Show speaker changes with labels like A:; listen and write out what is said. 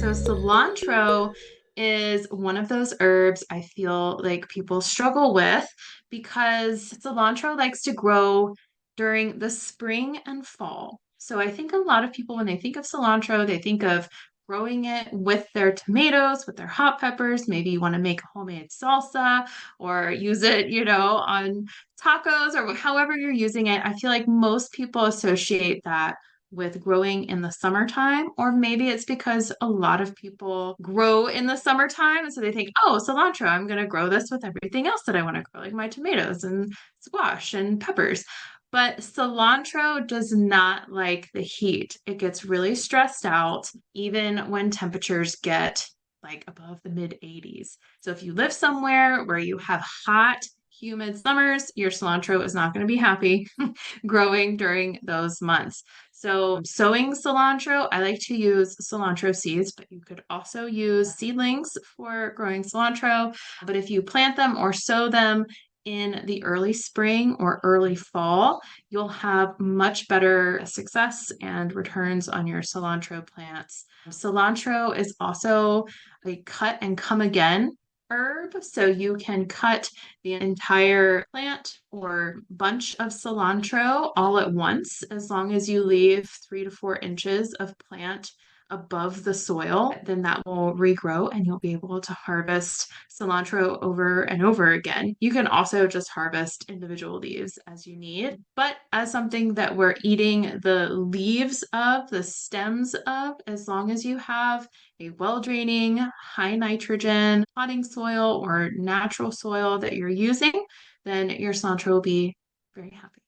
A: So cilantro is one of those herbs I feel like people struggle with because cilantro likes to grow during the spring and fall. So I think a lot of people, when they think of cilantro, they think of growing it with their tomatoes, with their hot peppers. Maybe you want to make a homemade salsa or use it, on tacos or however you're using it. I feel like most people associate that with growing in the summertime, or maybe it's because a lot of people grow in the summertime. And so they think, oh, cilantro, I'm going to grow this with everything else that I want to grow, like my tomatoes and squash and peppers. But cilantro does not like the heat. It gets really stressed out, even when temperatures get like above the mid 80s. So if you live somewhere where you have hot, humid summers, your cilantro is not going to be happy growing during those months. So, sowing cilantro, I like to use cilantro seeds, but you could also use seedlings for growing cilantro. But if you plant them or sow them in the early spring or early fall, you'll have much better success and returns on your cilantro plants. Cilantro is also a cut and come again herb, so you can cut the entire plant or bunch of cilantro all at once, as long as you leave 3 to 4 inches of plant above the soil, then that will regrow and you'll be able to harvest cilantro over and over again. You can also just harvest individual leaves as you need, but as something that we're eating the leaves of, the stems of, as long as you have a well-draining, high nitrogen potting soil or natural soil that you're using, then your cilantro will be very happy.